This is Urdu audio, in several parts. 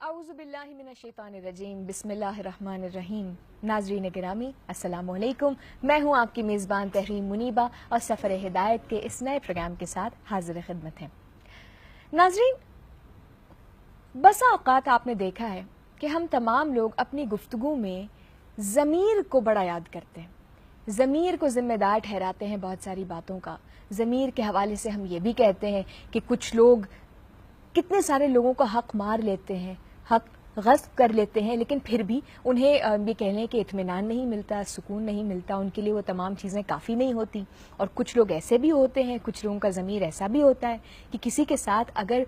اعوذ باللہ من الشیطان الرجیم، بسم اللہ الرحمن الرحیم۔ ناظرین گرامی السلام علیکم، میں ہوں آپ کی میزبان تحریم منیبہ اور سفر ہدایت کے اس نئے پروگرام کے ساتھ حاضر خدمت ہیں۔ ناظرین، بسا اوقات آپ نے دیکھا ہے کہ ہم تمام لوگ اپنی گفتگو میں ضمیر کو بڑا یاد کرتے ہیں، ضمیر کو ذمہ دار ٹھہراتے ہیں بہت ساری باتوں کا۔ ضمیر کے حوالے سے ہم یہ بھی کہتے ہیں کہ کچھ لوگ کتنے سارے لوگوں کا حق مار لیتے ہیں، حق غصب کر لیتے ہیں، لیکن پھر بھی انہیں یہ کہہ لیں کہ اطمینان نہیں ملتا، سکون نہیں ملتا، ان کے لیے وہ تمام چیزیں کافی نہیں ہوتی۔ اور کچھ لوگ ایسے بھی ہوتے ہیں، کچھ لوگوں کا ضمیر ایسا بھی ہوتا ہے کہ کسی کے ساتھ اگر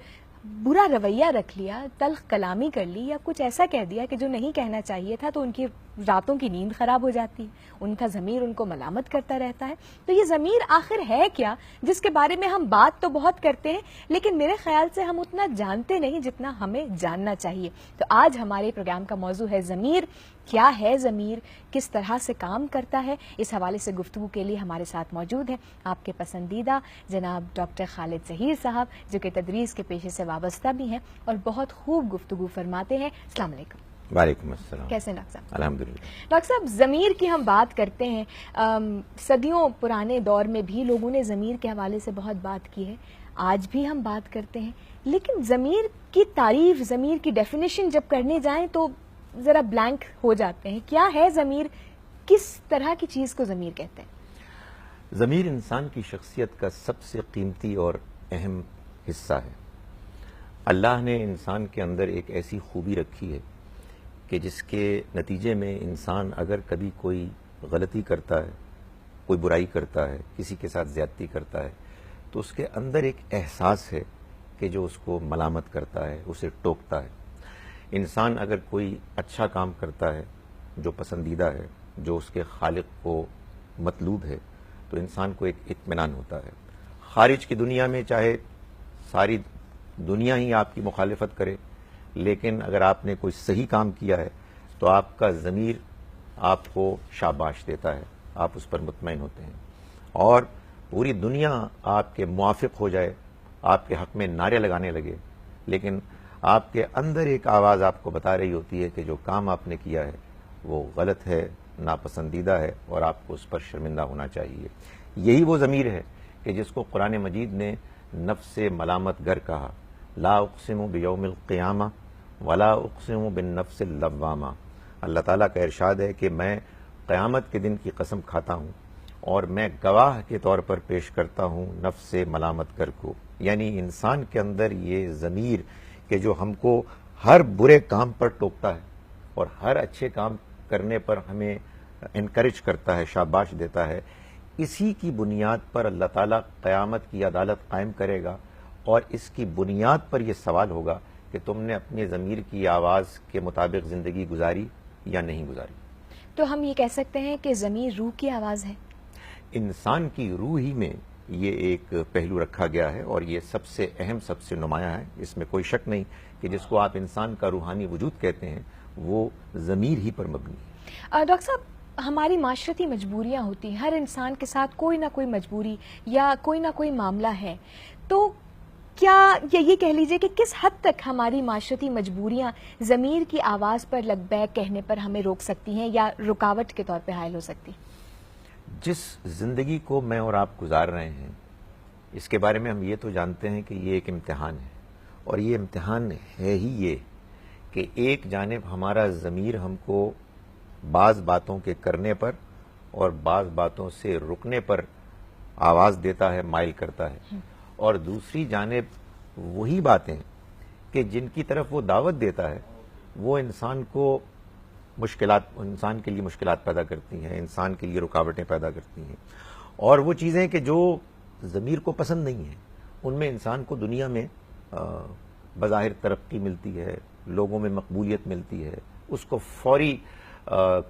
برا رویہ رکھ لیا، تلخ کلامی کر لی یا کچھ ایسا کہہ دیا کہ جو نہیں کہنا چاہیے تھا، تو ان کی راتوں کی نیند خراب ہو جاتی ہے، ان کا ضمیر ان کو ملامت کرتا رہتا ہے۔ تو یہ ضمیر آخر ہے کیا، جس کے بارے میں ہم بات تو بہت کرتے ہیں لیکن میرے خیال سے ہم اتنا جانتے نہیں جتنا ہمیں جاننا چاہیے۔ تو آج ہمارے پروگرام کا موضوع ہے ضمیر۔ کیا ہے ضمیر، کس طرح سے کام کرتا ہے، اس حوالے سے گفتگو کے لیے ہمارے ساتھ موجود ہیں آپ کے پسندیدہ جناب ڈاکٹر خالد ظہیر صاحب، جو کہ تدریس کے پیشے سے وابستہ بھی ہیں اور بہت خوب گفتگو فرماتے ہیں۔ السلام علیکم۔ وعلیکم السلام۔ کیسے ہیں ڈاکٹر صاحب؟ الحمدللہ۔ ڈاکٹر صاحب، ضمیر کی ہم بات کرتے ہیں، صدیوں پرانے دور میں بھی لوگوں نے ضمیر کے حوالے سے بہت بات کی ہے، آج بھی ہم بات کرتے ہیں، لیکن ضمیر کی تعریف، ضمیر کی ڈیفینیشن جب کرنے جائیں تو ذرا بلینک ہو جاتے ہیں۔ کیا ہے ضمیر، کس طرح کی چیز کو ضمیر کہتے ہیں؟ ضمیر انسان کی شخصیت کا سب سے قیمتی اور اہم حصہ ہے۔ اللہ نے انسان کے اندر ایک ایسی خوبی رکھی ہے کہ جس کے نتیجے میں انسان اگر کبھی کوئی غلطی کرتا ہے، کوئی برائی کرتا ہے، کسی کے ساتھ زیادتی کرتا ہے، تو اس کے اندر ایک احساس ہے کہ جو اس کو ملامت کرتا ہے، اسے ٹوکتا ہے۔ انسان اگر کوئی اچھا کام کرتا ہے جو پسندیدہ ہے، جو اس کے خالق کو مطلوب ہے، تو انسان کو ایک اطمینان ہوتا ہے۔ خارج کی دنیا میں چاہے ساری دنیا ہی آپ کی مخالفت کرے، لیکن اگر آپ نے کوئی صحیح کام کیا ہے تو آپ کا ضمیر آپ کو شاباش دیتا ہے، آپ اس پر مطمئن ہوتے ہیں۔ اور پوری دنیا آپ کے موافق ہو جائے، آپ کے حق میں نعرے لگانے لگے، لیکن آپ کے اندر ایک آواز آپ کو بتا رہی ہوتی ہے کہ جو کام آپ نے کیا ہے وہ غلط ہے، ناپسندیدہ ہے اور آپ کو اس پر شرمندہ ہونا چاہیے۔ یہی وہ ضمیر ہے کہ جس کو قرآن مجید نے نفس ملامت گر کہا، لا اقسم بیوم القیامہ ولا اقسم بالنفس اللوامہ۔ اللہ تعالیٰ کا ارشاد ہے کہ میں قیامت کے دن کی قسم کھاتا ہوں اور میں گواہ کے طور پر پیش کرتا ہوں نفس ملامت گر کو، یعنی انسان کے اندر یہ ضمیر کہ جو ہم کو ہر برے کام پر ٹوکتا ہے اور ہر اچھے کام کرنے پر ہمیں انکریج کرتا ہے، شاباش دیتا ہے، اسی کی بنیاد پر اللہ تعالیٰ قیامت کی عدالت قائم کرے گا اور اس کی بنیاد پر یہ سوال ہوگا کہ تم نے اپنے ضمیر کی آواز کے مطابق زندگی گزاری یا نہیں گزاری۔ تو ہم یہ کہہ سکتے ہیں کہ ضمیر روح کی آواز ہے؟ انسان کی روح ہی میں یہ ایک پہلو رکھا گیا ہے اور یہ سب سے اہم، سب سے نمایاں ہے، اس میں کوئی شک نہیں کہ جس کو آپ انسان کا روحانی وجود کہتے ہیں وہ ضمیر ہی پر مبنی ہے۔ ڈاکٹر صاحب، ہماری معاشرتی مجبوریاں ہوتی ہیں، ہر انسان کے ساتھ کوئی نہ کوئی مجبوری یا کوئی نہ کوئی معاملہ ہے، تو کیا یہ کہہ لیجئے کہ کس حد تک ہماری معاشرتی مجبوریاں ضمیر کی آواز پر لبیک کہنے پر ہمیں روک سکتی ہیں یا رکاوٹ کے طور پہ حائل ہو سکتی؟ جس زندگی کو میں اور آپ گزار رہے ہیں اس کے بارے میں ہم یہ تو جانتے ہیں کہ یہ ایک امتحان ہے، اور یہ امتحان ہے ہی یہ کہ ایک جانب ہمارا ضمیر ہم کو بعض باتوں کے کرنے پر اور بعض باتوں سے رکنے پر آواز دیتا ہے، مائل کرتا ہے، اور دوسری جانب وہی باتیں کہ جن کی طرف وہ دعوت دیتا ہے وہ انسان کو انسان کے لیے مشکلات پیدا کرتی ہیں، انسان کے لیے رکاوٹیں پیدا کرتی ہیں، اور وہ چیزیں کہ جو ضمیر کو پسند نہیں ہیں ان میں انسان کو دنیا میں بظاہر ترقی ملتی ہے، لوگوں میں مقبولیت ملتی ہے، اس کو فوری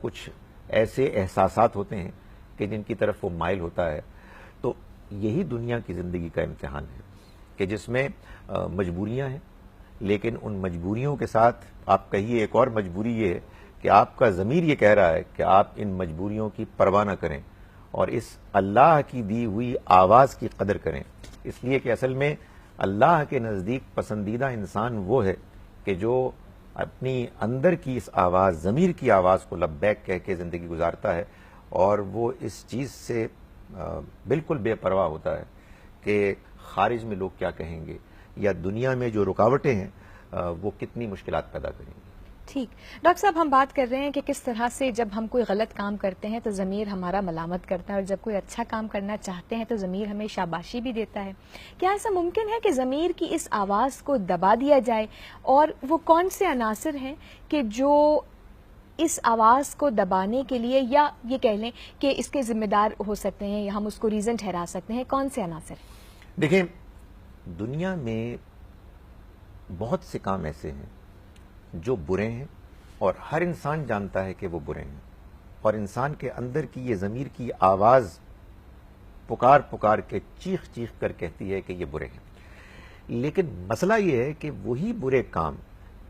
کچھ ایسے احساسات ہوتے ہیں کہ جن کی طرف وہ مائل ہوتا ہے۔ تو یہی دنیا کی زندگی کا امتحان ہے کہ جس میں مجبوریاں ہیں، لیکن ان مجبوریوں کے ساتھ آپ کہیے ایک اور مجبوری یہ ہے کہ آپ کا ضمیر یہ کہہ رہا ہے کہ آپ ان مجبوریوں کی پرواہ نہ کریں اور اس اللہ کی دی ہوئی آواز کی قدر کریں، اس لیے کہ اصل میں اللہ کے نزدیک پسندیدہ انسان وہ ہے کہ جو اپنی اندر کی اس آواز، ضمیر کی آواز کو لبیک کہہ کے زندگی گزارتا ہے، اور وہ اس چیز سے بالکل بے پرواہ ہوتا ہے کہ خارج میں لوگ کیا کہیں گے یا دنیا میں جو رکاوٹیں ہیں وہ کتنی مشکلات پیدا کریں گی۔ ٹھیک ڈاکٹر صاحب، ہم بات کر رہے ہیں کہ کس طرح سے جب ہم کوئی غلط کام کرتے ہیں تو ضمیر ہمارا ملامت کرتا ہے، اور جب کوئی اچھا کام کرنا چاہتے ہیں تو ضمیر ہمیں شاباشی بھی دیتا ہے۔ کیا ایسا ممکن ہے کہ ضمیر کی اس آواز کو دبا دیا جائے، اور وہ کون سے عناصر ہیں کہ جو اس آواز کو دبانے کے لیے، یا یہ کہہ لیں کہ اس کے ذمہ دار ہو سکتے ہیں یا ہم اس کو ریزن ٹھہرا سکتے ہیں؟ کون سے عناصر ہیں؟ دیکھیں، دنیا میں بہت سے کام ایسے ہیں جو برے ہیں، اور ہر انسان جانتا ہے کہ وہ برے ہیں، اور انسان کے اندر کی یہ ضمیر کی آواز پکار پکار کے چیخ چیخ کر کہتی ہے کہ یہ برے ہیں۔ لیکن مسئلہ یہ ہے کہ وہی برے کام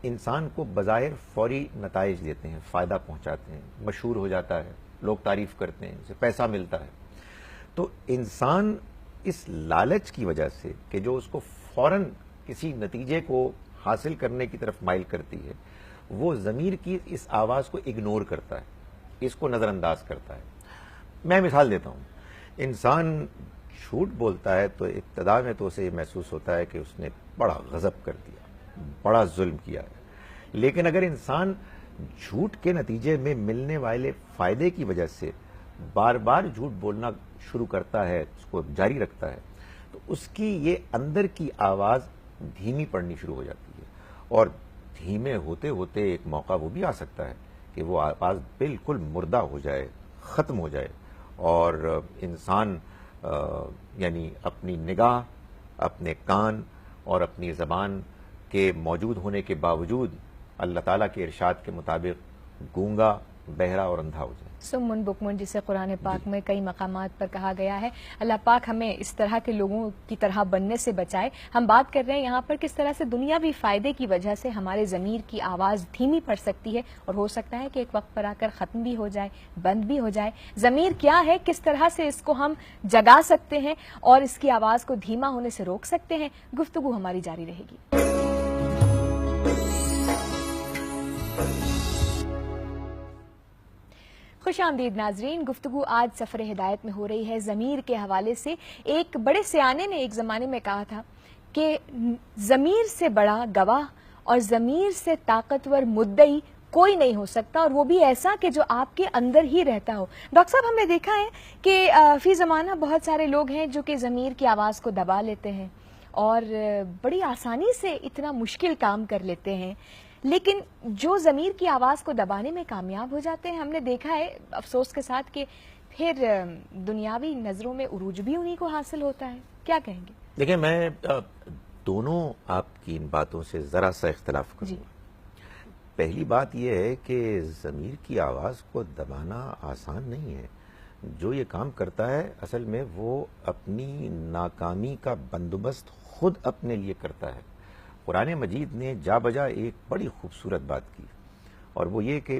انسان کو بظاہر فوری نتائج دیتے ہیں، فائدہ پہنچاتے ہیں، مشہور ہو جاتا ہے، لوگ تعریف کرتے ہیں، اسے پیسہ ملتا ہے۔ تو انسان اس لالچ کی وجہ سے کہ جو اس کو فوراً کسی نتیجے کو حاصل کرنے کی طرف مائل کرتی ہے، وہ ضمیر کی اس آواز کو اگنور کرتا ہے، اس کو نظر انداز کرتا ہے۔ میں مثال دیتا ہوں، انسان جھوٹ بولتا ہے تو ابتدا میں تو اسے یہ محسوس ہوتا ہے کہ اس نے بڑا غضب کر دیا، بڑا ظلم کیا ہے۔ لیکن اگر انسان جھوٹ کے نتیجے میں ملنے والے فائدے کی وجہ سے بار بار جھوٹ بولنا شروع کرتا ہے، اس کو جاری رکھتا ہے، تو اس کی یہ اندر کی آواز دھیمی پڑنی شروع ہو جاتی ہے، اور دھیمے ہوتے ہوتے ایک موقع وہ بھی آ سکتا ہے کہ وہ آواز بالکل مردہ ہو جائے، ختم ہو جائے، اور انسان یعنی اپنی نگاہ، اپنے کان اور اپنی زبان کے موجود ہونے کے باوجود اللہ تعالیٰ کے ارشاد کے مطابق گونگا، بہرا اور اندھا ہو جائے۔ سمن بکمن، جسے قرآن پاک میں کئی مقامات پر کہا گیا ہے۔ اللہ پاک ہمیں اس طرح کے لوگوں کی طرح بننے سے بچائے۔ ہم بات کر رہے ہیں یہاں پر کس طرح سے دنیاوی فائدے کی وجہ سے ہمارے ضمیر کی آواز دھیمی پڑ سکتی ہے، اور ہو سکتا ہے کہ ایک وقت پر آ کر ختم بھی ہو جائے، بند بھی ہو جائے۔ ضمیر کیا ہے، کس طرح سے اس کو ہم جگا سکتے ہیں اور اس کی آواز کو دھیما ہونے سے روک سکتے ہیں، گفتگو ہماری جاری رہے گی۔ خوش آمدید ناظرین، گفتگو آج سفر ہدایت میں ہو رہی ہے ضمیر کے حوالے سے۔ ایک بڑے سیانے نے ایک زمانے میں کہا تھا کہ ضمیر سے بڑا گواہ اور ضمیر سے طاقتور مدعی کوئی نہیں ہو سکتا، اور وہ بھی ایسا کہ جو آپ کے اندر ہی رہتا ہو۔ ڈاکٹر صاحب، ہم نے دیکھا ہے کہ فی زمانہ بہت سارے لوگ ہیں جو کہ ضمیر کی آواز کو دبا لیتے ہیں اور بڑی آسانی سے اتنا مشکل کام کر لیتے ہیں، لیکن جو ضمیر کی آواز کو دبانے میں کامیاب ہو جاتے ہیں، ہم نے دیکھا ہے افسوس کے ساتھ کہ پھر دنیاوی نظروں میں عروج بھی انہی کو حاصل ہوتا ہے۔ کیا کہیں گے؟ دیکھیں، میں دونوں آپ کی ان باتوں سے ذرا سا اختلاف کروں گا۔ پہلی بات یہ ہے کہ ضمیر کی آواز کو دبانا آسان نہیں ہے۔ جو یہ کام کرتا ہے اصل میں وہ اپنی ناکامی کا بندوبست خود اپنے لیے کرتا ہے۔ قرآن مجید نے جا بجا ایک بڑی خوبصورت بات کی، اور وہ یہ کہ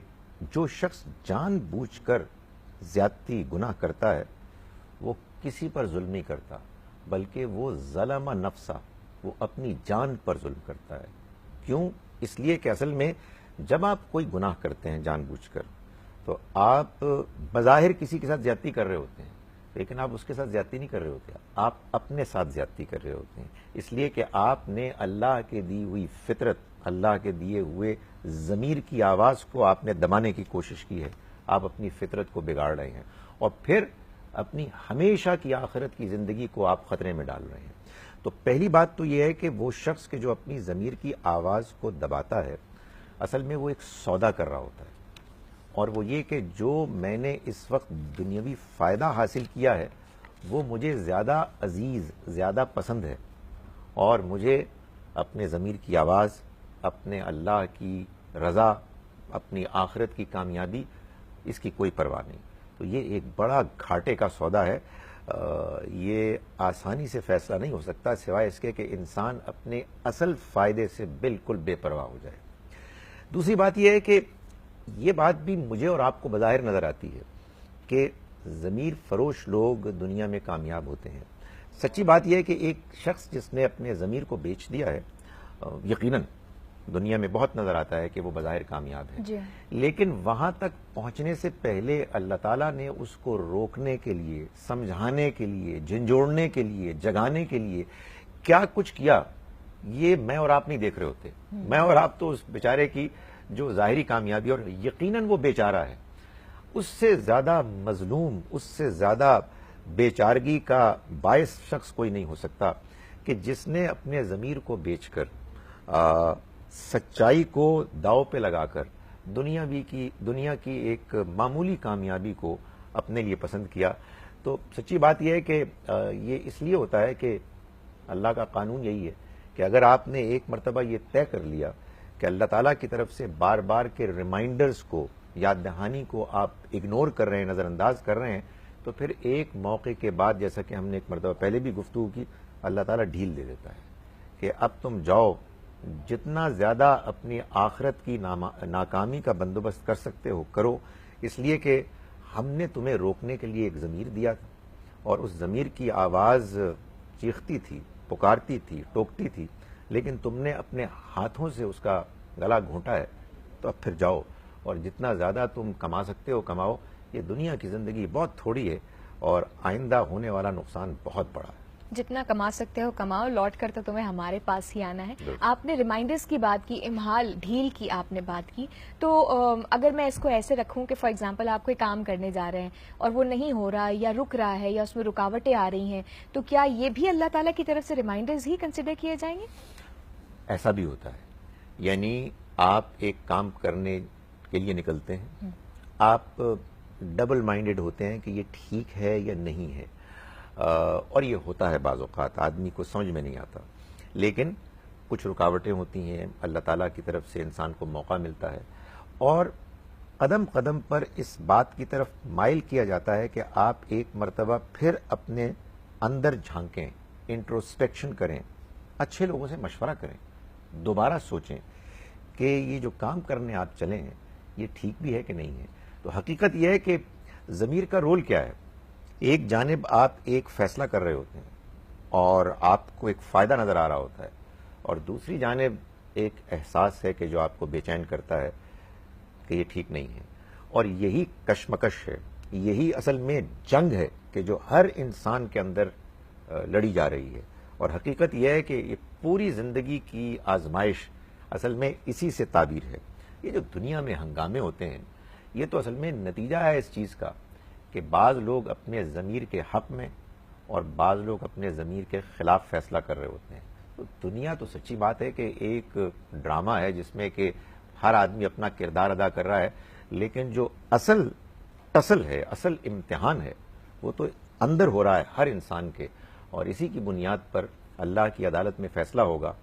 جو شخص جان بوجھ کر زیادتی گناہ کرتا ہے وہ کسی پر ظلم نہیں کرتا، بلکہ وہ ظلم نفسا، وہ اپنی جان پر ظلم کرتا ہے۔ کیوں؟ اس لیے کہ اصل میں جب آپ کوئی گناہ کرتے ہیں جان بوجھ کر، تو آپ بظاہر کسی کے ساتھ زیادتی کر رہے ہوتے ہیں، لیکن آپ اس کے ساتھ زیادتی نہیں کر رہے ہوتے، آپ اپنے ساتھ زیادتی کر رہے ہوتے ہیں، اس لیے کہ آپ نے اللہ کے دی ہوئی فطرت، اللہ کے دیے ہوئے ضمیر کی آواز کو آپ نے دبانے کی کوشش کی ہے، آپ اپنی فطرت کو بگاڑ رہے ہیں، اور پھر اپنی ہمیشہ کی آخرت کی زندگی کو آپ خطرے میں ڈال رہے ہیں۔ تو پہلی بات تو یہ ہے کہ وہ شخص کہ جو اپنی ضمیر کی آواز کو دباتا ہے، اصل میں وہ ایک سودا کر رہا ہوتا ہے، اور وہ یہ کہ جو میں نے اس وقت دنیاوی فائدہ حاصل کیا ہے وہ مجھے زیادہ عزیز، زیادہ پسند ہے، اور مجھے اپنے ضمیر کی آواز، اپنے اللہ کی رضا، اپنی آخرت کی کامیابی، اس کی کوئی پرواہ نہیں۔ تو یہ ایک بڑا گھاٹے کا سودا ہے۔ یہ آسانی سے فیصلہ نہیں ہو سکتا سوائے اس کے کہ انسان اپنے اصل فائدے سے بالکل بے پرواہ ہو جائے۔ دوسری بات یہ ہے کہ یہ بات بھی مجھے اور آپ کو بظاہر نظر آتی ہے کہ ضمیر فروش لوگ دنیا میں کامیاب ہوتے ہیں، سچی بات یہ ہے کہ ایک شخص جس نے اپنے ضمیر کو بیچ دیا ہے، یقیناً دنیا میں بہت نظر آتا ہے کہ وہ بظاہر کامیاب ہے، جی لیکن وہاں تک پہنچنے سے پہلے اللہ تعالیٰ نے اس کو روکنے کے لیے، سمجھانے کے لیے، جھنجھوڑنے کے لیے، جگانے کے لیے کیا کچھ کیا، یہ میں اور آپ نہیں دیکھ رہے ہوتے. میں اور آپ تو اس بیچارے کی جو ظاہری کامیابی، اور یقیناً وہ بیچارہ ہے، اس سے زیادہ مظلوم، اس سے زیادہ بیچارگی کا باعث شخص کوئی نہیں ہو سکتا کہ جس نے اپنے ضمیر کو بیچ کر سچائی کو داؤ پہ لگا کر دنیا کی ایک معمولی کامیابی کو اپنے لیے پسند کیا. تو سچی بات یہ ہے کہ یہ اس لیے ہوتا ہے کہ اللہ کا قانون یہی ہے کہ اگر آپ نے ایک مرتبہ یہ طے کر لیا کہ اللہ تعالیٰ کی طرف سے بار بار کے ریمائنڈرز کو، یاد دہانی کو آپ اگنور کر رہے ہیں، نظر انداز کر رہے ہیں، تو پھر ایک موقع کے بعد، جیسا کہ ہم نے ایک مرتبہ پہلے بھی گفتگو کی، اللہ تعالیٰ ڈھیل دے دیتا ہے کہ اب تم جاؤ، جتنا زیادہ اپنی آخرت کی ناکامی کا بندوبست کر سکتے ہو کرو، اس لیے کہ ہم نے تمہیں روکنے کے لیے ایک ضمیر دیا تھا، اور اس ضمیر کی آواز چیختی تھی، پکارتی تھی، ٹوکتی تھی، لیکن تم نے اپنے ہاتھوں سے اس کا گلا گھونٹا ہے. تو اب پھر جاؤ، اور جتنا زیادہ تم کما سکتے ہو کماؤ. یہ دنیا کی زندگی بہت تھوڑی ہے، اور آئندہ ہونے والا نقصان بہت بڑا ہے. جتنا کما سکتے ہو کماؤ، لوٹ کر تو تمہیں ہمارے پاس ہی آنا ہے. بالکل. آپ نے ریمائنڈرز کی بات کی، امہال، ڈھیل کی آپ نے بات کی، تو اگر میں اس کو ایسے رکھوں کہ فار ایگزامپل آپ کوئی کام کرنے جا رہے ہیں اور وہ نہیں ہو رہا یا رک رہا ہے یا اس میں رکاوٹیں آ رہی ہیں، تو کیا یہ بھی اللہ تعالیٰ کی طرف سے ریمائنڈرز ہی کنسیڈر کیے جائیں گے؟ ایسا بھی ہوتا ہے. یعنی آپ ایک کام کرنے کے لیے نکلتے ہیں، آپ ڈبل مائنڈڈ ہوتے ہیں کہ یہ ٹھیک ہے یا نہیں ہے، اور یہ ہوتا ہے بعض اوقات، آدمی کو سمجھ میں نہیں آتا، لیکن کچھ رکاوٹیں ہوتی ہیں، اللہ تعالیٰ کی طرف سے انسان کو موقع ملتا ہے، اور قدم قدم پر اس بات کی طرف مائل کیا جاتا ہے کہ آپ ایک مرتبہ پھر اپنے اندر جھانکیں، انٹروسپیکشن کریں، اچھے لوگوں سے مشورہ کریں، دوبارہ سوچیں کہ یہ جو کام کرنے آپ چلے ہیں یہ ٹھیک بھی ہے کہ نہیں ہے. تو حقیقت یہ ہے کہ ضمیر کا رول کیا ہے. ایک جانب آپ ایک فیصلہ کر رہے ہوتے ہیں اور آپ کو ایک فائدہ نظر آ رہا ہوتا ہے، اور دوسری جانب ایک احساس ہے کہ جو آپ کو بے چین کرتا ہے کہ یہ ٹھیک نہیں ہے. اور یہی کشمکش ہے، یہی اصل میں جنگ ہے کہ جو ہر انسان کے اندر لڑی جا رہی ہے. اور حقیقت یہ ہے کہ یہ پوری زندگی کی آزمائش اصل میں اسی سے تعبیر ہے. یہ جو دنیا میں ہنگامے ہوتے ہیں، یہ تو اصل میں نتیجہ ہے اس چیز کا کہ بعض لوگ اپنے ضمیر کے حق میں اور بعض لوگ اپنے ضمیر کے خلاف فیصلہ کر رہے ہوتے ہیں. تو دنیا تو سچی بات ہے کہ ایک ڈرامہ ہے جس میں کہ ہر آدمی اپنا کردار ادا کر رہا ہے، لیکن جو اصل ٹسل ہے، اصل امتحان ہے، وہ تو اندر ہو رہا ہے ہر انسان کے. اور اسی کی بنیاد پر اللہ کی عدالت میں فیصلہ ہوگا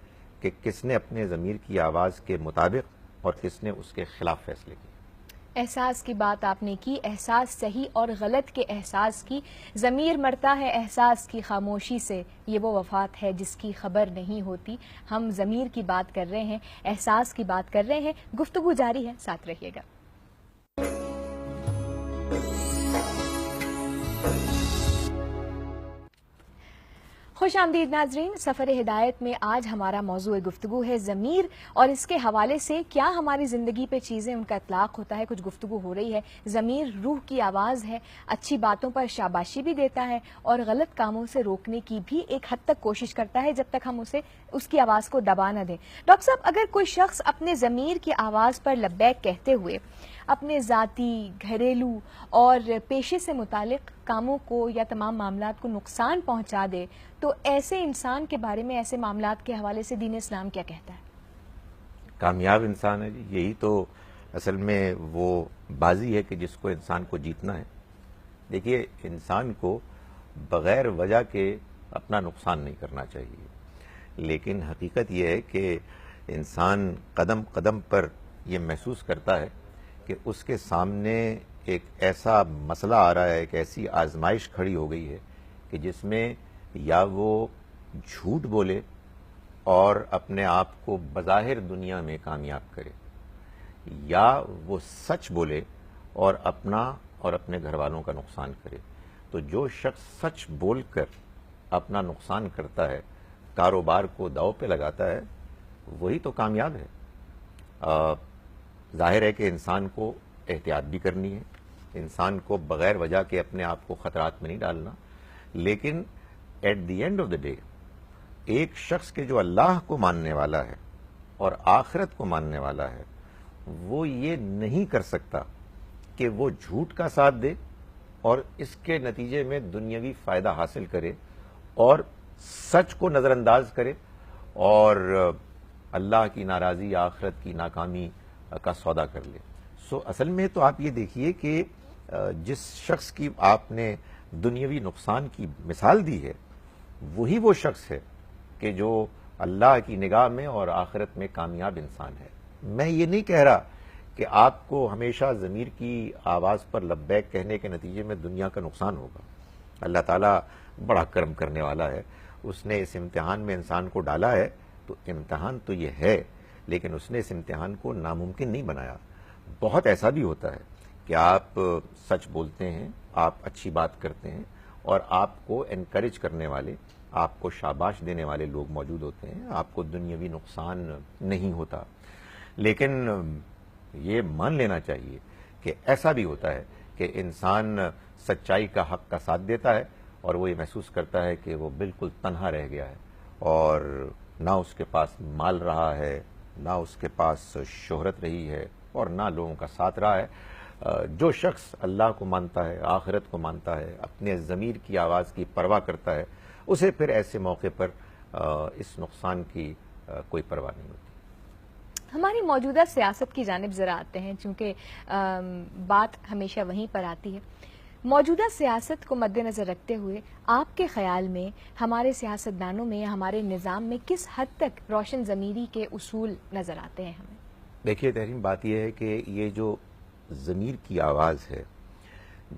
کہ کس نے اپنے ضمیر کی آواز کے مطابق اور کس نے اس کے خلاف فیصلے کیے. احساس کی بات آپ نے کی، احساس صحیح اور غلط کے احساس کی. ضمیر مرتا ہے احساس کی خاموشی سے، یہ وہ وفات ہے جس کی خبر نہیں ہوتی. ہم ضمیر کی بات کر رہے ہیں، احساس کی بات کر رہے ہیں. گفتگو جاری ہے، ساتھ رہیے گا. خوش آمدید ناظرین. سفر ہدایت میں آج ہمارا موضوع گفتگو ہے ضمیر، اور اس کے حوالے سے کیا ہماری زندگی پہ چیزیں ان کا اطلاق ہوتا ہے. کچھ گفتگو ہو رہی ہے. ضمیر روح کی آواز ہے، اچھی باتوں پر شاباشی بھی دیتا ہے اور غلط کاموں سے روکنے کی بھی ایک حد تک کوشش کرتا ہے، جب تک ہم اس کی آواز کو دبا نہ دیں. ڈاکٹر صاحب، اگر کوئی شخص اپنے ضمیر کی آواز پر لبیک کہتے ہوئے اپنے ذاتی، گھریلو اور پیشے سے متعلق کاموں کو یا تمام معاملات کو نقصان پہنچا دے، تو ایسے انسان کے بارے میں، ایسے معاملات کے حوالے سے دین اسلام کیا کہتا ہے؟ کامیاب انسان ہے جی. یہی تو اصل میں وہ بازی ہے کہ جس کو انسان کو جیتنا ہے. دیکھیے، انسان کو بغیر وجہ کے اپنا نقصان نہیں کرنا چاہیے، لیکن حقیقت یہ ہے کہ انسان قدم قدم پر یہ محسوس کرتا ہے کہ اس کے سامنے ایک ایسا مسئلہ آ رہا ہے، ایک ایسی آزمائش کھڑی ہو گئی ہے کہ جس میں یا وہ جھوٹ بولے اور اپنے آپ کو بظاہر دنیا میں کامیاب کرے، یا وہ سچ بولے اور اپنا اور اپنے گھر والوں کا نقصان کرے. تو جو شخص سچ بول کر اپنا نقصان کرتا ہے، کاروبار کو داؤ پہ لگاتا ہے، وہی تو کامیاب ہے۔ ظاہر ہے کہ انسان کو احتیاط بھی کرنی ہے، انسان کو بغیر وجہ کے اپنے آپ کو خطرات میں نہیں ڈالنا، لیکن at the end of the day ایک شخص کے جو اللہ کو ماننے والا ہے اور آخرت کو ماننے والا ہے، وہ یہ نہیں کر سکتا کہ وہ جھوٹ کا ساتھ دے اور اس کے نتیجے میں دنیاوی فائدہ حاصل کرے اور سچ کو نظر انداز کرے اور اللہ کی ناراضی، آخرت کی ناکامی کا سودا کر لے۔ سو اصل میں تو آپ یہ دیکھیے کہ جس شخص کی آپ نے دنیاوی نقصان کی مثال دی ہے، وہی وہ شخص ہے کہ جو اللہ کی نگاہ میں اور آخرت میں کامیاب انسان ہے۔ میں یہ نہیں کہہ رہا کہ آپ کو ہمیشہ ضمیر کی آواز پر لبیک کہنے کے نتیجے میں دنیا کا نقصان ہوگا۔ اللہ تعالیٰ بڑا کرم کرنے والا ہے، اس نے اس امتحان میں انسان کو ڈالا ہے، تو امتحان تو یہ ہے، لیکن اس نے اس امتحان کو ناممکن نہیں بنایا۔ بہت ایسا بھی ہوتا ہے کہ آپ سچ بولتے ہیں، آپ اچھی بات کرتے ہیں اور آپ کو انکریج کرنے والے، آپ کو شاباش دینے والے لوگ موجود ہوتے ہیں، آپ کو دنیاوی نقصان نہیں ہوتا۔ لیکن یہ مان لینا چاہیے کہ ایسا بھی ہوتا ہے کہ انسان سچائی کا حق کا ساتھ دیتا ہے اور وہ یہ محسوس کرتا ہے کہ وہ بالکل تنہا رہ گیا ہے اور نہ اس کے پاس مال رہا ہے، نہ اس کے پاس شہرت رہی ہے اور نہ لوگوں کا ساتھ رہا ہے۔ جو شخص اللہ کو مانتا ہے، آخرت کو مانتا ہے، اپنے ضمیر کی آواز کی پرواہ کرتا ہے، اسے پھر ایسے موقع پر اس نقصان کی کوئی پرواہ نہیں ہوتی۔ ہماری موجودہ سیاست کی جانب ذرا آتے ہیں، چونکہ بات ہمیشہ وہیں پر آتی ہے۔ موجودہ سیاست کو مد نظر رکھتے ہوئے آپ کے خیال میں ہمارے سیاستدانوں میں یا ہمارے نظام میں کس حد تک روشن ضمیری کے اصول نظر آتے ہیں ہمیں؟ دیکھیے تحریم، بات یہ ہے کہ یہ جو ضمیر کی آواز ہے،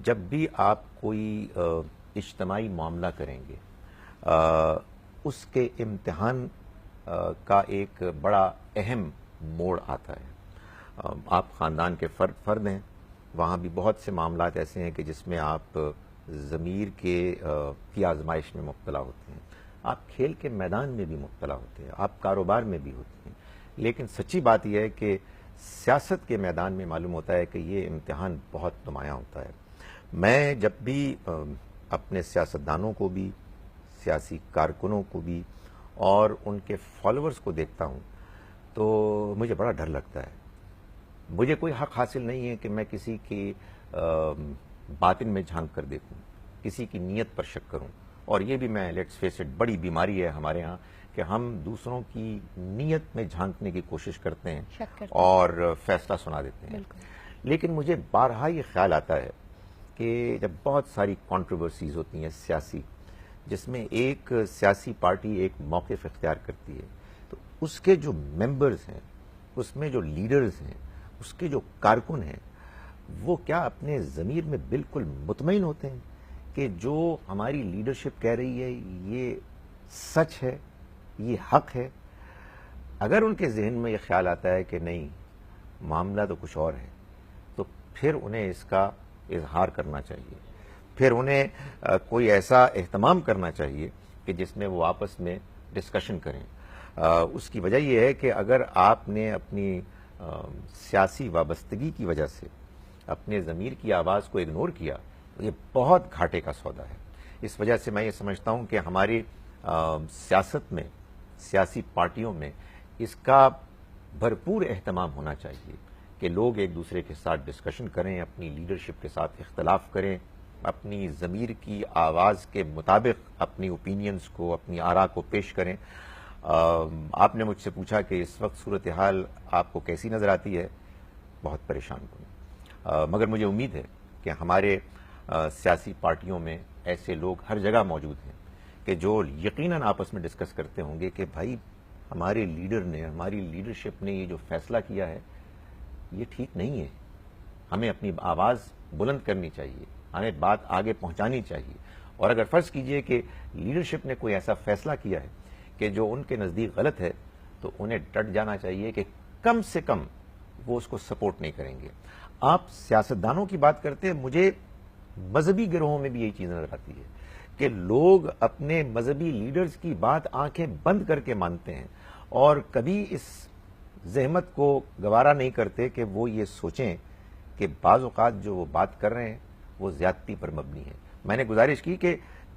جب بھی آپ کوئی اجتماعی معاملہ کریں گے، اس کے امتحان کا ایک بڑا اہم موڑ آتا ہے۔ آپ خاندان کے فرد ہیں، وہاں بھی بہت سے معاملات ایسے ہیں کہ جس میں آپ ضمیر کی آزمائش میں مبتلا ہوتے ہیں، آپ کھیل کے میدان میں بھی مبتلا ہوتے ہیں، آپ کاروبار میں بھی ہوتے ہیں، لیکن سچی بات یہ ہے کہ سیاست کے میدان میں معلوم ہوتا ہے کہ یہ امتحان بہت نمایاں ہوتا ہے۔ میں جب بھی اپنے سیاستدانوں کو بھی، سیاسی کارکنوں کو بھی اور ان کے فالوورز کو دیکھتا ہوں تو مجھے بڑا ڈر لگتا ہے۔ مجھے کوئی حق حاصل نہیں ہے کہ میں کسی کی باطن میں جھانک کر دیکھوں، کسی کی نیت پر شک کروں، اور یہ بھی میں لیٹس فیس اٹ بڑی بیماری ہے ہمارے ہاں کہ ہم دوسروں کی نیت میں جھانکنے کی کوشش کرتے ہیں اور فیصلہ سنا دیتے ہیں۔ لیکن مجھے بارہا یہ خیال آتا ہے کہ جب بہت ساری کنٹروورسیز ہوتی ہیں سیاسی، جس میں ایک سیاسی پارٹی ایک موقف اختیار کرتی ہے، تو اس کے جو ممبرز ہیں، اس میں جو لیڈرز ہیں، اس کے جو کارکن ہیں، وہ کیا اپنے ضمیر میں بالکل مطمئن ہوتے ہیں کہ جو ہماری لیڈرشپ کہہ رہی ہے یہ سچ ہے، یہ حق ہے؟ اگر ان کے ذہن میں یہ خیال آتا ہے کہ نہیں، معاملہ تو کچھ اور ہے، تو پھر انہیں اس کا اظہار کرنا چاہیے، پھر انہیں کوئی ایسا اہتمام کرنا چاہیے کہ جس میں وہ آپس میں ڈسکشن کریں۔ اس کی وجہ یہ ہے کہ اگر آپ نے اپنی سیاسی وابستگی کی وجہ سے اپنے ضمیر کی آواز کو اگنور کیا تو یہ بہت گھاٹے کا سودا ہے۔ اس وجہ سے میں یہ سمجھتا ہوں کہ ہماری سیاست میں، سیاسی پارٹیوں میں اس کا بھرپور اہتمام ہونا چاہیے کہ لوگ ایک دوسرے کے ساتھ ڈسکشن کریں، اپنی لیڈرشپ کے ساتھ اختلاف کریں، اپنی ضمیر کی آواز کے مطابق اپنی اوپینینز کو، اپنی آراء کو پیش کریں۔ آپ نے مجھ سے پوچھا کہ اس وقت صورتحال آپ کو کیسی نظر آتی ہے؟ بہت پریشان کن، مگر مجھے امید ہے کہ ہمارے سیاسی پارٹیوں میں ایسے لوگ ہر جگہ موجود ہیں کہ جو یقیناً آپس میں ڈسکس کرتے ہوں گے کہ بھائی ہمارے لیڈر نے، ہماری لیڈرشپ نے یہ جو فیصلہ کیا ہے یہ ٹھیک نہیں ہے، ہمیں اپنی آواز بلند کرنی چاہیے، ہمیں بات آگے پہنچانی چاہیے، اور اگر فرض کیجئے کہ لیڈرشپ نے کوئی ایسا فیصلہ کیا ہے کہ جو ان کے نزدیک غلط ہے تو انہیں ڈٹ جانا چاہیے کہ کم سے کم وہ اس کو سپورٹ نہیں کریں گے۔ آپ سیاستدانوں کی بات کرتے ہیں، مجھے مذہبی گروہوں میں بھی یہی چیز نظر آتی ہے کہ لوگ اپنے مذہبی لیڈرز کی بات آنکھیں بند کر کے مانتے ہیں اور کبھی اس زحمت کو گوارا نہیں کرتے کہ وہ یہ سوچیں کہ بعض اوقات جو وہ بات کر رہے ہیں وہ زیادتی پر مبنی ہے. میں نے گزارش کی کہ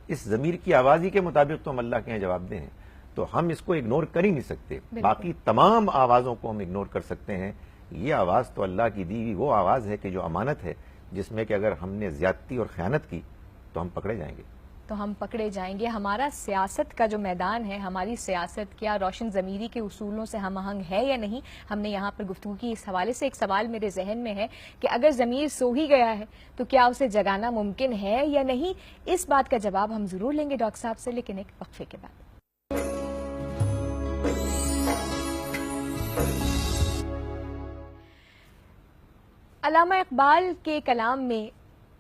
اس ضمیر کی آواز ہی کے مطابق تو ہم اللہ کے یہاں جواب دیں ہیں، تو ہم اس کو اگنور کر ہی نہیں سکتے. باقی تمام آوازوں کو ہم اگنور کر سکتے ہیں. یہ آواز تو اللہ کی دی ہوئی وہ آواز ہے کہ جو امانت ہے، جس میں کہ اگر ہم نے زیادتی اور خیانت کی تو ہم پکڑے جائیں گے. تو ہم پکڑے جائیں گے. ہمارا سیاست کا جو میدان ہے، ہماری سیاست کیا روشن ضمیری کے اصولوں سے ہم آہنگ ہے یا نہیں؟ ہم نے یہاں پر گفتگو کی. اس حوالے سے ایک سوال میرے ذہن میں ہے کہ اگر ضمیر سو ہی گیا ہے تو کیا اسے جگانا ممکن ہے یا نہیں؟ اس بات کا جواب ہم ضرور لیں گے ڈاکٹر صاحب سے، لیکن ایک وقفے کے بعد. علامہ اقبال کے کلام میں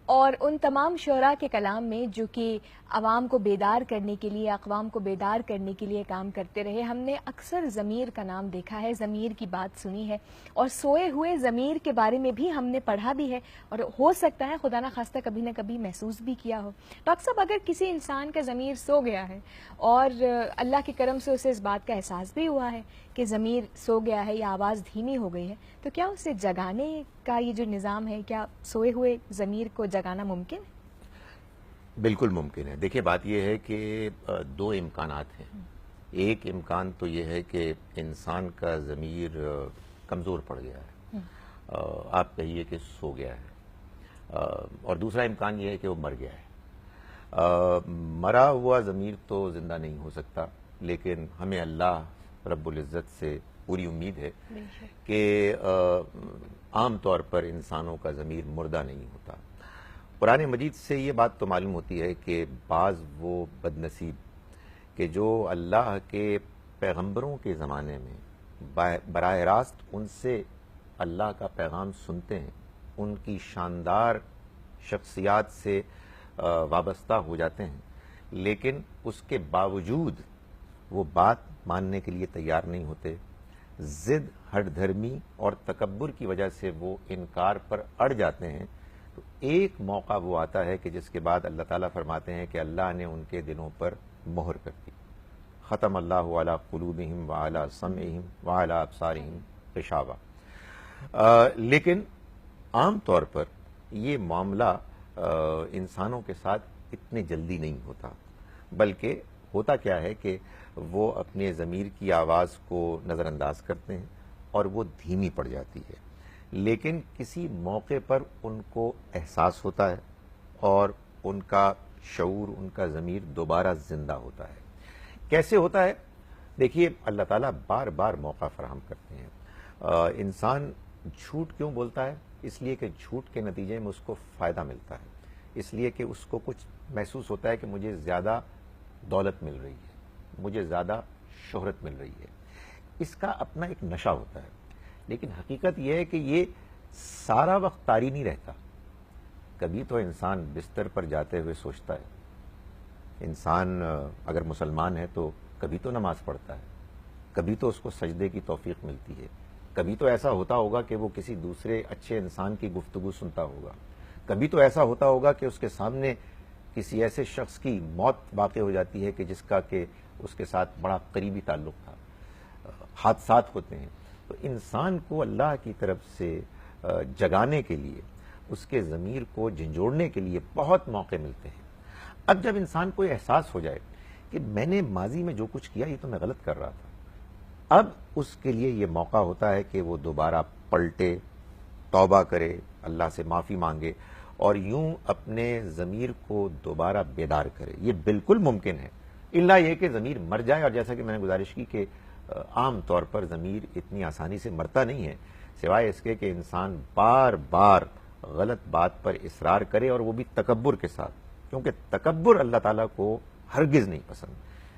اور ان تمام شعراء کے کلام میں جو کہ عوام کو بیدار کرنے کے لیے، اقوام کو بیدار کرنے کے لیے کام کرتے رہے، ہم نے اکثر ضمیر کا نام دیکھا ہے، ضمیر کی بات سنی ہے، اور سوئے ہوئے ضمیر کے بارے میں بھی ہم نے پڑھا بھی ہے، اور ہو سکتا ہے خدا نہ خواستہ کبھی نہ کبھی محسوس بھی کیا ہو. ڈاکٹر صاحب، اگر کسی انسان کا ضمیر سو گیا ہے اور اللہ کے کرم سے اسے اس بات کا احساس بھی ہوا ہے کہ ضمیر سو گیا ہے یا آواز دھیمی ہو گئی ہے، تو کیا اسے جگانے کا یہ جو نظام ہے، کیا سوئے ہوئے ضمیر کو جگانا ممکن ہے؟ بالکل ممکن ہے. دیکھیے، بات یہ ہے کہ دو امکانات ہیں. ایک امکان تو یہ ہے کہ انسان کا ضمیر کمزور پڑ گیا ہے، آپ کہیے کہ سو گیا ہے، اور دوسرا امکان یہ ہے کہ وہ مر گیا ہے. مرا ہوا ضمیر تو زندہ نہیں ہو سکتا، لیکن ہمیں اللہ رب العزت سے پوری امید ہے کہ عام طور پر انسانوں کا ضمیر مردہ نہیں ہوتا. قرآن مجید سے یہ بات تو معلوم ہوتی ہے کہ بعض وہ بدنصیب کہ جو اللہ کے پیغمبروں کے زمانے میں براہ راست ان سے اللہ کا پیغام سنتے ہیں، ان کی شاندار شخصیات سے وابستہ ہو جاتے ہیں، لیکن اس کے باوجود وہ بات ماننے کے لیے تیار نہیں ہوتے. ضد، ہٹ دھرمی اور تکبر کی وجہ سے وہ انکار پر اڑ جاتے ہیں. تو ایک موقع وہ آتا ہے کہ جس کے بعد اللہ تعالیٰ فرماتے ہیں کہ اللہ نے ان کے دلوں پر مہر کر دی. ختم اللہ علی قلوبہم وعلی سمعہم وعلی ابصارہم غشاوہ. لیکن عام طور پر یہ معاملہ انسانوں کے ساتھ اتنے جلدی نہیں ہوتا، بلکہ ہوتا کیا ہے کہ وہ اپنے ضمیر کی آواز کو نظر انداز کرتے ہیں اور وہ دھیمی پڑ جاتی ہے. لیکن کسی موقع پر ان کو احساس ہوتا ہے اور ان کا شعور، ان کا ضمیر دوبارہ زندہ ہوتا ہے. کیسے ہوتا ہے؟ دیکھیے، اللہ تعالیٰ بار بار موقع فراہم کرتے ہیں. انسان جھوٹ کیوں بولتا ہے؟ اس لیے کہ جھوٹ کے نتیجے میں اس کو فائدہ ملتا ہے، اس لیے کہ اس کو کچھ محسوس ہوتا ہے کہ مجھے زیادہ دولت مل رہی ہے، مجھے زیادہ شہرت مل رہی ہے. اس کا اپنا ایک نشہ ہوتا ہے. لیکن حقیقت یہ ہے کہ یہ سارا وقت طاری نہیں رہتا. کبھی تو انسان بستر پر جاتے ہوئے سوچتا ہے. انسان اگر مسلمان ہے تو کبھی تو نماز پڑھتا ہے، کبھی تو اس کو سجدے کی توفیق ملتی ہے، کبھی تو ایسا ہوتا ہوگا کہ وہ کسی دوسرے اچھے انسان کی گفتگو سنتا ہوگا، کبھی تو ایسا ہوتا ہوگا کہ اس کے سامنے کسی ایسے شخص کی موت واقع ہو جاتی ہے کہ جس کا کہ اس کے ساتھ بڑا قریبی تعلق تھا. حادثات ہوتے ہیں. تو انسان کو اللہ کی طرف سے جگانے کے لیے، اس کے ضمیر کو جھنجھوڑنے کے لیے بہت موقع ملتے ہیں. اب جب انسان کو یہ احساس ہو جائے کہ میں نے ماضی میں جو کچھ کیا یہ تو میں غلط کر رہا تھا، اب اس کے لیے یہ موقع ہوتا ہے کہ وہ دوبارہ پلٹے، توبہ کرے، اللہ سے معافی مانگے اور یوں اپنے ضمیر کو دوبارہ بیدار کرے. یہ بالکل ممکن ہے، الا یہ کہ ضمیر مر جائے. اور جیسا کہ میں نے گزارش کی کہ عام طور پر ضمیر اتنی آسانی سے مرتا نہیں ہے، سوائے اس کے کہ انسان بار بار غلط بات پر اصرار کرے، اور وہ بھی تکبر کے ساتھ، کیونکہ تکبر اللہ تعالیٰ کو ہرگز نہیں پسند.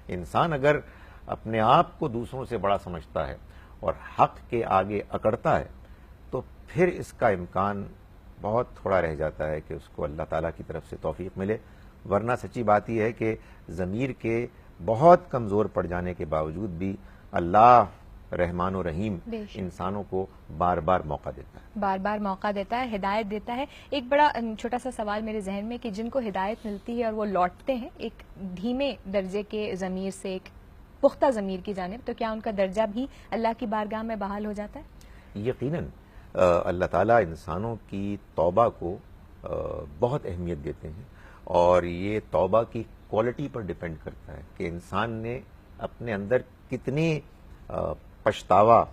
انسان اگر اپنے آپ کو دوسروں سے بڑا سمجھتا ہے اور حق کے آگے اکڑتا ہے تو پھر اس کا امکان بہت تھوڑا رہ جاتا ہے کہ اس کو اللہ تعالیٰ کی طرف سے توفیق ملے. ورنہ سچی بات یہ ہے کہ ضمیر کے بہت کمزور پڑ جانے کے باوجود بھی اللہ رحمان و رحیم بے شک۔ انسانوں کو بار بار موقع دیتا ہے. بار بار موقع دیتا ہے، ہدایت دیتا ہے. ایک بڑا چھوٹا سا سوال میرے ذہن میں کہ جن کو ہدایت ملتی ہے اور وہ لوٹتے ہیں ایک دھیمے درجے کے ضمیر سے ایک پختہ ضمیر کی جانب، تو کیا ان کا درجہ بھی اللہ کی بارگاہ میں بحال ہو جاتا ہے؟ یقیناً اللہ تعالیٰ انسانوں کی توبہ کو بہت اہمیت دیتے ہیں، اور یہ توبہ کی کوالٹی پر ڈیپینڈ کرتا ہے کہ انسان نے اپنے اندر کتنی پچھتاوا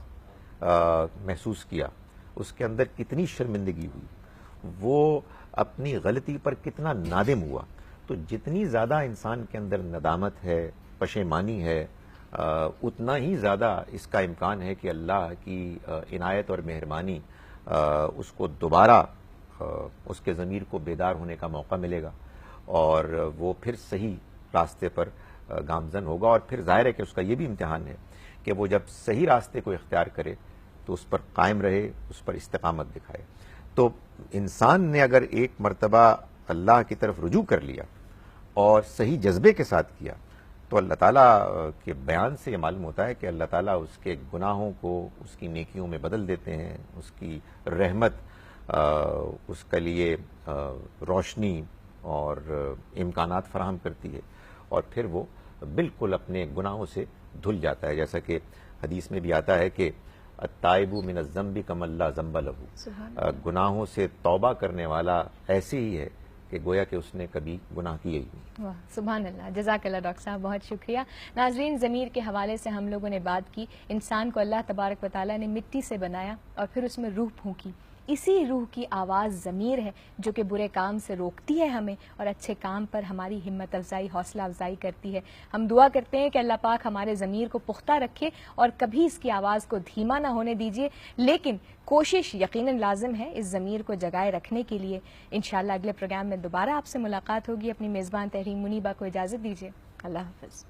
محسوس کیا، اس کے اندر کتنی شرمندگی ہوئی، وہ اپنی غلطی پر کتنا نادم ہوا. تو جتنی زیادہ انسان کے اندر ندامت ہے، پشیمانی ہے، اتنا ہی زیادہ اس کا امکان ہے کہ اللہ کی عنایت اور مہربانی اس کو دوبارہ اس کے ضمیر کو بیدار ہونے کا موقع ملے گا، اور وہ پھر صحیح راستے پر گامزن ہوگا. اور پھر ظاہر ہے کہ اس کا یہ بھی امتحان ہے کہ وہ جب صحیح راستے کو اختیار کرے تو اس پر قائم رہے، اس پر استقامت دکھائے. تو انسان نے اگر ایک مرتبہ اللہ کی طرف رجوع کر لیا اور صحیح جذبے کے ساتھ کیا، تو اللہ تعالیٰ کے بیان سے یہ معلوم ہوتا ہے کہ اللہ تعالیٰ اس کے گناہوں کو اس کی نیکیوں میں بدل دیتے ہیں. اس کی رحمت اس کے لیے روشنی اور امکانات فراہم کرتی ہے، اور پھر وہ بالکل اپنے گناہوں سے دھل جاتا ہے. جیسا کہ حدیث میں بھی آتا ہے کہ التائب من الذنب کمن لا ذنب لہ، گناہوں سے توبہ کرنے والا ایسے ہی ہے کہ گویا کہ اس نے کبھی گناہ کیے ہی نہیں. واہ سبحان اللہ، جزاک اللہ ڈاکٹر صاحب، بہت شکریہ. ناظرین، ضمیر کے حوالے سے ہم لوگوں نے بات کی. انسان کو اللہ تبارک و تعالیٰ نے مٹی سے بنایا اور پھر اس میں روح پھونکی. اسی روح کی آواز ضمیر ہے جو کہ برے کام سے روکتی ہے ہمیں اور اچھے کام پر ہماری ہمت افزائی، حوصلہ افزائی کرتی ہے. ہم دعا کرتے ہیں کہ اللہ پاک ہمارے ضمیر کو پختہ رکھے اور کبھی اس کی آواز کو دھیما نہ ہونے دیجیے، لیکن کوشش یقیناً لازم ہے اس ضمیر کو جگائے رکھنے کے لیے. انشاءاللہ اگلے پروگرام میں دوبارہ آپ سے ملاقات ہوگی. اپنی میزبان تحریم منیبہ کو اجازت دیجیے. اللہ حافظ.